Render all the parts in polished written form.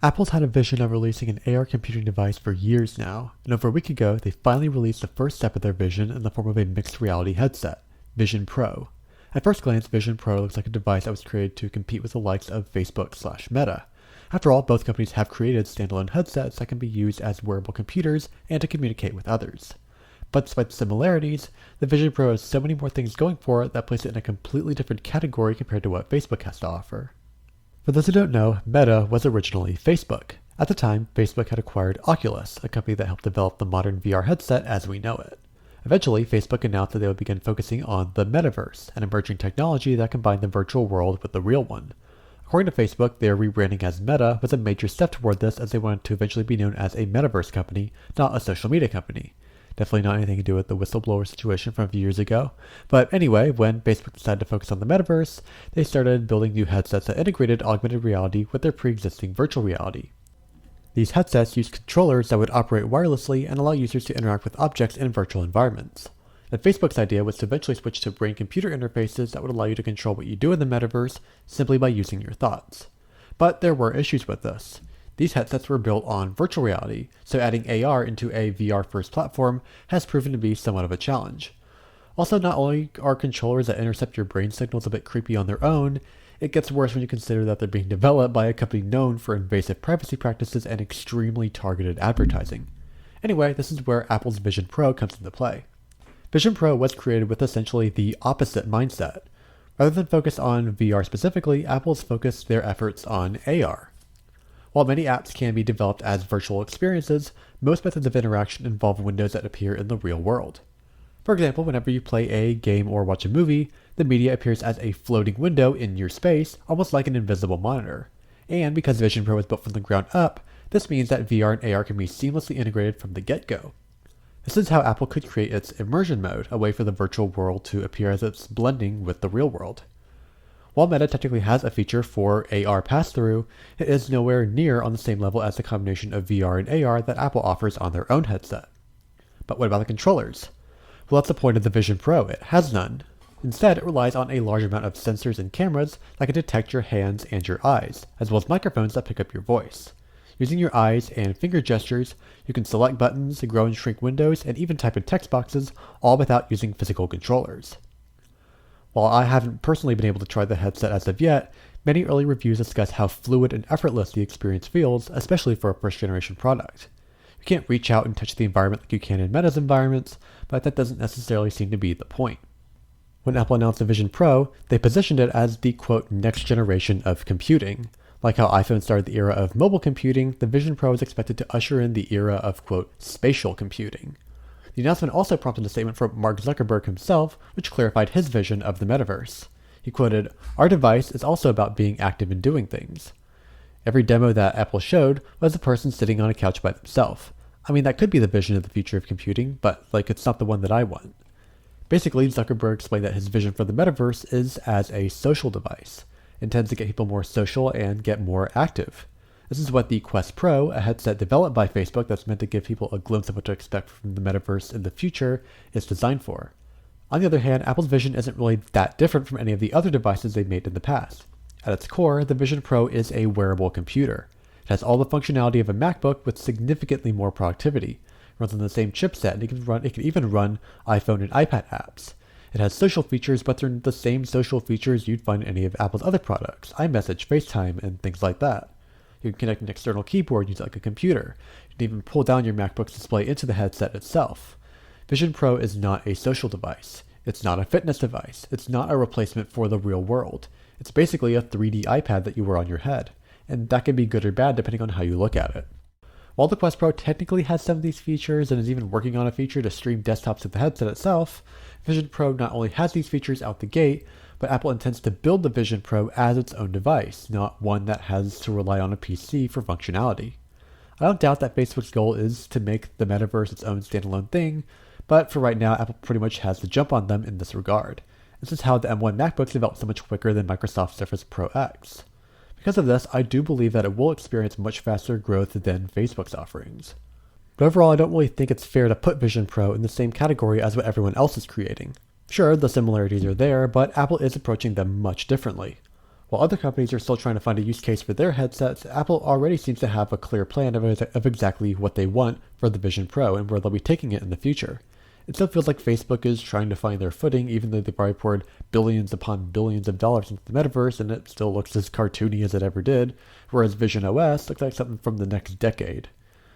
Apple's had a vision of releasing an AR computing device for years now, and over a week ago, they finally released the first step of their vision in the form of a mixed reality headset, Vision Pro. At first glance, Vision Pro looks like a device that was created to compete with the likes of Facebook/Meta. After all, both companies have created standalone headsets that can be used as wearable computers and to communicate with others. But despite the similarities, the Vision Pro has so many more things going for it that place it in a completely different category compared to what Facebook has to offer. For those who don't know, Meta was originally Facebook. At the time, Facebook had acquired Oculus, a company that helped develop the modern VR headset as we know it. Eventually, Facebook announced that they would begin focusing on the metaverse, an emerging technology that combined the virtual world with the real one. According to Facebook, their rebranding as Meta was a major step toward this, as they wanted to eventually be known as a metaverse company, not a social media company. Definitely not anything to do with the whistleblower situation from a few years ago. But anyway, when Facebook decided to focus on the metaverse, they started building new headsets that integrated augmented reality with their pre-existing virtual reality. These headsets use controllers that would operate wirelessly and allow users to interact with objects in virtual environments. And Facebook's idea was to eventually switch to brain-computer interfaces that would allow you to control what you do in the metaverse simply by using your thoughts. But there were issues with this. These headsets were built on virtual reality, so adding AR into a VR-first platform has proven to be somewhat of a challenge. Also, not only are controllers that intercept your brain signals a bit creepy on their own, it gets worse when you consider that they're being developed by a company known for invasive privacy practices and extremely targeted advertising. Anyway, this is where Apple's Vision Pro comes into play. Vision Pro was created with essentially the opposite mindset. Rather than focus on VR specifically, Apple's focused their efforts on AR. While many apps can be developed as virtual experiences, most methods of interaction involve windows that appear in the real world. For example, whenever you play a game or watch a movie, the media appears as a floating window in your space, almost like an invisible monitor. And because Vision Pro was built from the ground up, this means that VR and AR can be seamlessly integrated from the get-go. This is how Apple could create its immersion mode, a way for the virtual world to appear as it's blending with the real world. While Meta technically has a feature for AR pass-through, it is nowhere near on the same level as the combination of VR and AR that Apple offers on their own headset. But what about the controllers? Well, that's the point of the Vision Pro. It has none. Instead, it relies on a large amount of sensors and cameras that can detect your hands and your eyes, as well as microphones that pick up your voice. Using your eyes and finger gestures, you can select buttons, grow and shrink windows, and even type in text boxes, all without using physical controllers. While I haven't personally been able to try the headset as of yet, many early reviews discuss how fluid and effortless the experience feels, especially for a first-generation product. You can't reach out and touch the environment like you can in Meta's environments, but that doesn't necessarily seem to be the point. When Apple announced the Vision Pro, they positioned it as the, quote, next generation of computing. Like how iPhone started the era of mobile computing, the Vision Pro is expected to usher in the era of, quote, spatial computing. The announcement also prompted a statement from Mark Zuckerberg himself, which clarified his vision of the metaverse. He quoted, "Our device is also about being active and doing things." Every demo that Apple showed was a person sitting on a couch by themselves. I mean, that could be the vision of the future of computing, but, it's not the one that I want. Basically, Zuckerberg explained that his vision for the metaverse is as a social device. It intends to get people more social and get more active. This is what the Quest Pro, a headset developed by Facebook that's meant to give people a glimpse of what to expect from the metaverse in the future, is designed for. On the other hand, Apple's vision isn't really that different from any of the other devices they've made in the past. At its core, the Vision Pro is a wearable computer. It has all the functionality of a MacBook with significantly more productivity. It runs on the same chipset, and it can even run iPhone and iPad apps. It has social features, but they're the same social features you'd find in any of Apple's other products, iMessage, FaceTime, and things like that. You can connect an external keyboard and use it like a computer. You can even pull down your MacBook's display into the headset itself. Vision Pro is not a social device. It's not a fitness device. It's not a replacement for the real world. It's basically a 3D iPad that you wear on your head. And that can be good or bad depending on how you look at it. While the Quest Pro technically has some of these features and is even working on a feature to stream desktops to the headset itself, Vision Pro not only has these features out the gate, but Apple intends to build the Vision Pro as its own device, not one that has to rely on a PC for functionality. I don't doubt that Facebook's goal is to make the metaverse its own standalone thing, but for right now, Apple pretty much has the jump on them in this regard. This is how the M1 MacBooks developed so much quicker than Microsoft Surface Pro X. Because of this, I do believe that it will experience much faster growth than Facebook's offerings. But overall, I don't really think it's fair to put Vision Pro in the same category as what everyone else is creating. Sure, the similarities are there, but Apple is approaching them much differently. While other companies are still trying to find a use case for their headsets, Apple already seems to have a clear plan of exactly what they want for the Vision Pro and where they'll be taking it in the future. It still feels like Facebook is trying to find their footing, even though they've already poured billions upon billions of dollars into the metaverse, and it still looks as cartoony as it ever did, whereas Vision OS looks like something from the next decade.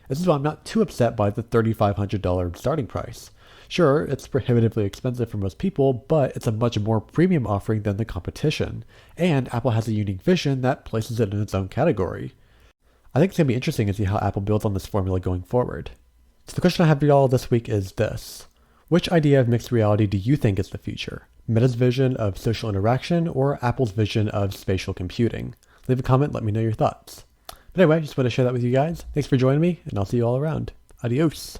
This is why I'm not too upset by the $3,500 starting price. Sure, it's prohibitively expensive for most people, but it's a much more premium offering than the competition, and Apple has a unique vision that places it in its own category. I think it's going to be interesting to see how Apple builds on this formula going forward. So the question I have for y'all this week is this. Which idea of mixed reality do you think is the future? Meta's vision of social interaction or Apple's vision of spatial computing? Leave a comment, let me know your thoughts. But anyway, just want to share that with you guys. Thanks for joining me, and I'll see you all around. Adios.